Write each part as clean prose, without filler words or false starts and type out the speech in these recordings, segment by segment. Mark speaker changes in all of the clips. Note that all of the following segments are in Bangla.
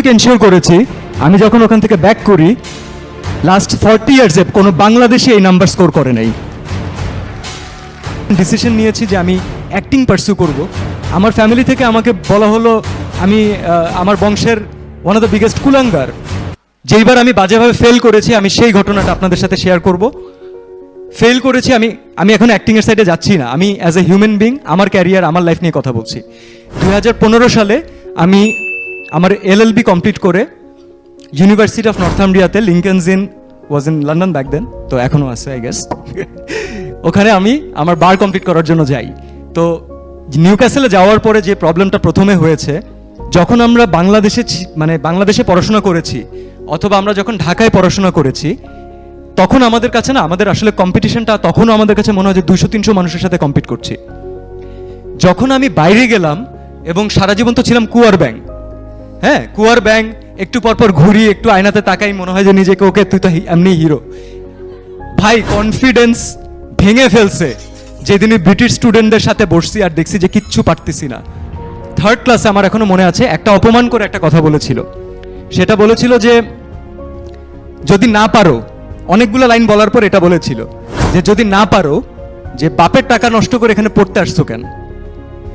Speaker 1: এতটুকু এনশিওর করেছি আমি যখন ওখান থেকে ব্যাক করি লাস্ট 40 ইয়ার্সে কোনো বাংলাদেশি এই নাম্বার স্কোর করে নাই। ডিসিশন নিয়েছি যে আমি অ্যাক্টিং পারসিউ করব। আমার ফ্যামিলি থেকে আমাকে বলা হলো আমি আমার বংশের ওয়ান অফ দ্য বিগেস্ট কুলাঙ্গার। যেইবার আমি বাজেভাবে ফেল করেছি আমি সেই ঘটনাটা আপনাদের সাথে শেয়ার করব। ফেল করেছি আমি এখন অ্যাক্টিংয়ের সাইডে যাচ্ছি না, আমি as a human being career ক্যারিয়ার আমার লাইফ নিয়ে কথা বলছি। 2015 সালে আমি আমার LLB কমপ্লিট করে ইউনিভার্সিটি অফ নর্থাম্বরিয়াতে Lincoln's Inn was in London back then, তো এখনও আছে আই গেস। ওখানে আমি আমার বার কমপ্লিট করার জন্য যাই। তো নিউক্যাসেলে যাওয়ার পরে যে প্রবলেমটা প্রথমে হয়েছে, যখন আমরা বাংলাদেশে পড়াশোনা করেছি অথবা আমরা যখন ঢাকায় পড়াশোনা করেছি তখন আমাদের কাছে না আমাদের আসলে কম্পিটিশনটা তখনও আমাদের কাছে মনে হয় যে 200-300 মানুষের সাথে কম্পিট করছি। যখন আমি বাইরে গেলাম এবং সারা জীবন তো ছিলাম কুয়ার ব্যাং, হ্যাঁ কুয়ার ব্যাং, একটু পরপর ঘুরি, একটু আয়নাতে তাকাই, মনে হয় যে নিজেকে ওকে তুই তো এমনি হিরো। ভাই কনফিডেন্স ভেঙে ফেলছে যেদিনই ব্রিটিশ স্টুডেন্টদের সাথে বসছি আর দেখছি যে কিচ্ছু পারতেছি না। 3rd ক্লাসে আমার এখনো মনে আছে একটা অপমান করে একটা কথা বলেছিল। সেটা বলেছিল যে যদি না পারো, অনেকগুলো লাইন বলার পর এটা বলেছিল যে যদি না পারো যে বাপের টাকা নষ্ট করে এখানে পড়তে আসছো কেন।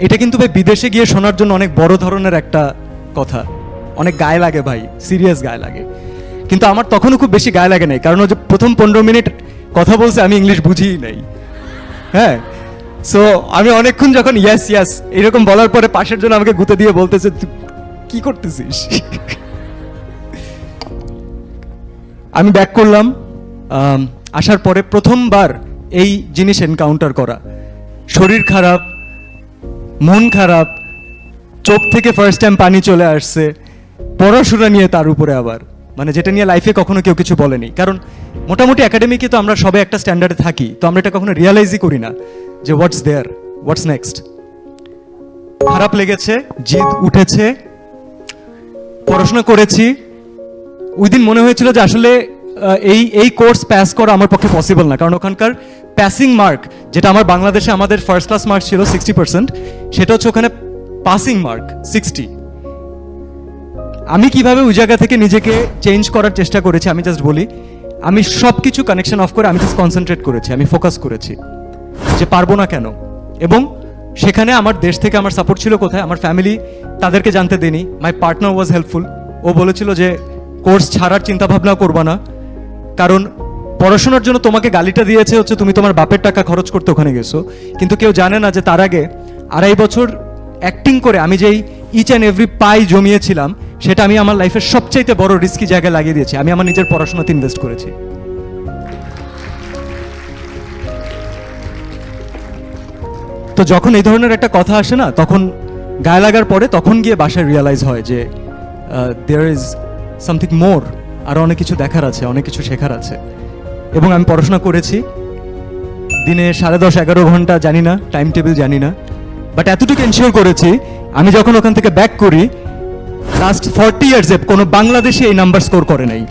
Speaker 1: এটা কিন্তু ভাই বিদেশে গিয়ে শোনার জন্য অনেক বড় ধরনের একটা কথা, অনেক গায়ে লাগে ভাই, সিরিয়াস গায়ে লাগে। কিন্তু আমার তখনও খুব বেশি গায়ে লাগে নাই, কারণ ওই যে প্রথম 15 মিনিট কথা বলছে আমি ইংলিশ বুঝিই নাই। হ্যাঁ, সো আমি অনেকক্ষণ যখন ইয়াস ইয়াস এরকম বলার পরে পাশের জন্য আমাকে গুঁতে দিয়ে বলতেছে তুই কি করতেছিস। আমি ব্যাক করলাম, আসার পরে প্রথমবার এই জিনিস এনকাউন্টার করা, শরীর খারাপ, মন খারাপ, চোখ থেকে ফার্স্ট টাইম পানি চলে আসছে, পড়াশোনা নিয়ে তার উপরে আবার যেটা নিয়ে লাইফে কখনো কেউ কিছু বলেনি। কারণ মোটামুটি একাডেমিকে তো আমরা সবাই একটা স্ট্যান্ডার্ডে থাকি, তো আমরা এটা কখনো রিয়ালাইজই করি না যে হোয়াটস দেয়ার, হোয়াটস নেক্সট। খারাপ লেগেছে, জিদ উঠেছে, পড়াশোনা করেছি। ওই দিন মনে হয়েছিল যে আসলে এই কোর্স পাস করা আমার পক্ষে পসিবল না, কারণ ওখানকার প্যাসিং মার্ক, যেটা আমার বাংলাদেশে আমাদের ফার্স্ট ক্লাস মার্ক ছিল 60%, সেটা হচ্ছে ওখানে পাসিং মার্ক 60। আমি কিভাবে ওই জায়গা থেকে নিজেকে চেঞ্জ করার চেষ্টা করেছি আমি জাস্ট বলি, আমি সব কিছু কানেকশন অফ করে আমি জাস্ট কনসেন্ট্রেট করেছি, আমি ফোকাস করেছি যে পারবো না কেন। এবং সেখানে আমার দেশ থেকে আমার সাপোর্ট ছিল কোথায়, আমার ফ্যামিলি তাদেরকে জানতে দেনি। মাই পার্টনার ওয়াজ হেল্পফুল, ও বলেছিল যে কোর্স ছাড়ার চিন্তা ভাবনা করবা না, কারণ পড়াশোনার জন্য তোমাকে গালিটা দিয়েছে হচ্ছে তুমি তোমার বাপের টাকা খরচ করতে ওখানে গেছো, কিন্তু কেউ জানে না যে তার আগে 2.5 বছর অ্যাক্টিং করে আমি যেই ইচ অ্যান্ড এভরি পাই জমিয়েছিলাম সেটা আমি আমার লাইফের সবচাইতে বড় রিস্কি জায়গায় লাগিয়ে দিয়েছি। আমি আমার নিজের পড়াশোনাতে ইনভেস্ট করেছি। তো যখন এই ধরনের একটা কথা আসে না, তখন গায়ে লাগার পরে তখন গিয়ে বাসায় রিয়ালাইজ হয় যে দেয়ার ইজ সামথিং মোর, আরও অনেক কিছু দেখার আছে, অনেক কিছু শেখার আছে। এবং আমি পড়াশোনা করেছি দিনে 10.5-11 ঘন্টা, জানি না টাইম টেবিল জানি না, বাট এতটুকু এনশিওর করেছি আমি যখন ওখান থেকে ব্যাক করি লাস্ট 40 ইয়ার্সে কোনো বাংলাদেশি এই নাম্বার স্কোর করে নাই।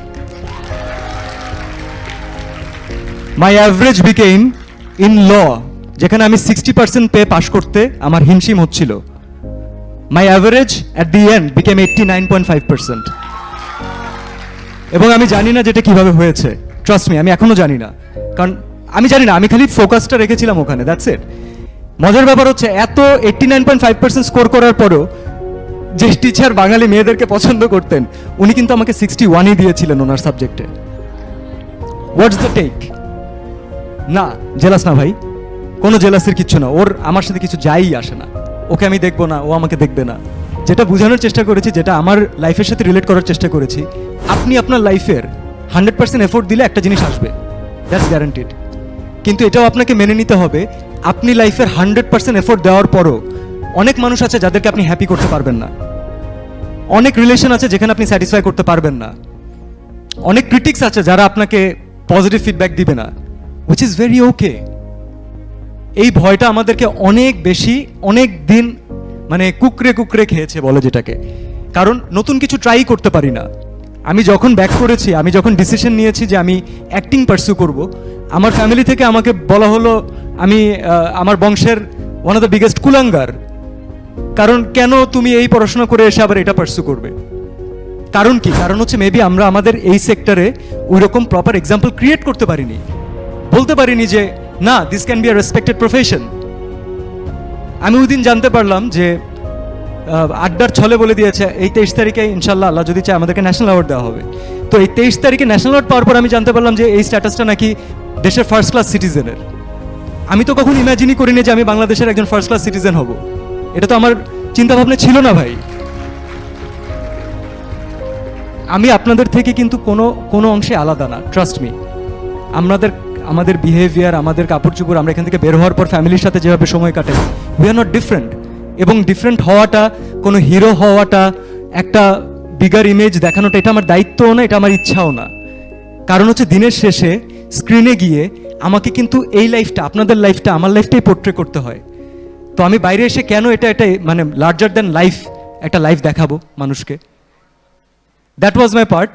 Speaker 1: মাই অ্যাভারেজ বিকেইম ইন ল, যেখানে আমি 60% পেয়ে পাশ করতে আমার হিমশিম হচ্ছিল, my average at the end became 89.5%। এবং আমি জানি না যেটা কিভাবে হয়েছে, ট্রাস্ট মি, আমি এখনো জানি না, কারণ আমি জানি না, আমি খালি ফোকাসটা রেখেছিলাম ওখানে, দ্যাটস ইট। মজার ব্যাপার হচ্ছে এত 89.5% স্কোর করার পরেও যে টিচার বাঙালি মেয়েদেরকে পছন্দ করতেন উনি কিন্তু আমাকে 61ই দিয়েছিলেন ওনার সাবজেক্টে। What's the take? না, জেলাস না ভাই, কোনো জেলাসের কিচ্ছু না, ওর আমার সাথে কিছু যাই আসে না, ওকে আমি দেখবো না, ও আমাকে দেখবে না। যেটা বোঝানোর চেষ্টা করেছি, যেটা আমার লাইফের সাথে রিলেট করার চেষ্টা করেছি, আপনি আপনার লাইফের 100% এফোর্ট দিলে একটা জিনিস আসবে, দ্যাটস গ্যারান্টিড। কিন্তু এটাও আপনাকে মেনে নিতে হবে আপনি লাইফের 100% এফোর্ট দেওয়ার পরও অনেক মানুষ আছে যাদেরকে আপনি হ্যাপি করতে পারবেন না, অনেক রিলেশন আছে যেখানে আপনি স্যাটিসফাই করতে পারবেন না, অনেক ক্রিটিক্স আছে যারা আপনাকে পজিটিভ ফিডব্যাক দিবে না, হুইচ ইজ ভেরি ওকে। এই ভয়টা আমাদেরকে অনেক বেশি অনেক দিন কুকরে কুকরে খেয়েছে বলে যেটাকে, কারণ নতুন কিছু ট্রাই করতে পারি না। আমি যখন ব্যাক করেছি, আমি যখন ডিসিশন নিয়েছি যে আমি অ্যাক্টিং পারসিউ করব, আমার ফ্যামিলি থেকে আমাকে বলা হলো আমি আমার বংশের ওয়ান অফ দ্য বিগেস্ট কুলাঙ্গার, কারণ কেন তুমি এই পড়াশোনা করে এসে আবার এটা পারসিউ করবে। কারণ কি? কারণ হচ্ছে মেবি আমরা আমাদের এই সেক্টরে ওই রকম প্রপার এক্সাম্পল ক্রিয়েট করতে পারিনি, বলতে পারিনি যে না, this can be a respected profession. আমি ওই দিন জানতে পারলাম যে আড্ডার ছলে বলে দিয়েছে এই 23 তারিখে ইনশাল্লাহ আল্লাহ যদি চায় আমাদেরকে ন্যাশনাল অ্যাওয়ার্ড দেওয়া হবে। তো এই 23 তারিখে ন্যাশনাল অ্যাওয়ার্ড পাওয়ার পর আমি জানতে পারলাম যে এই স্ট্যাটাসটা নাকি দেশের ফার্স্ট ক্লাস সিটিজেনের। আমি তো কখনো ইমাজিনই করিনি যে আমি বাংলাদেশের একজন ফার্স্ট ক্লাস সিটিজেন হব। এটা তো আমার চিন্তাভাবনা ছিল না ভাই। আমি আপনাদের থেকে কিন্তু কোনো অংশে আলাদা না, ট্রাস্ট মি। আমাদের বিহেভিয়ার, আমাদের কাপড় চোপড়, আমরা এখান থেকে বের হওয়ার পর ফ্যামিলির সাথে যেভাবে সময় কাটে, উই আর নট ডিফারেন্ট। এবং ডিফারেন্ট হওয়াটা, কোনো হিরো হওয়াটা, একটা বিগার ইমেজ দেখানোটা, এটা আমার দায়িত্বও না, এটা আমার ইচ্ছাও না। কারণ হচ্ছে দিনের শেষে স্ক্রিনে গিয়ে আমাকে কিন্তু এই লাইফটা, আপনাদের লাইফটা, আমার লাইফটাই পোর্ট্রে করতে হয়। তো আমি বাইরে এসে কেন এটা মানে লার্জার দ্যান লাইফ একটা লাইফ দেখাবো মানুষকে? That was my part.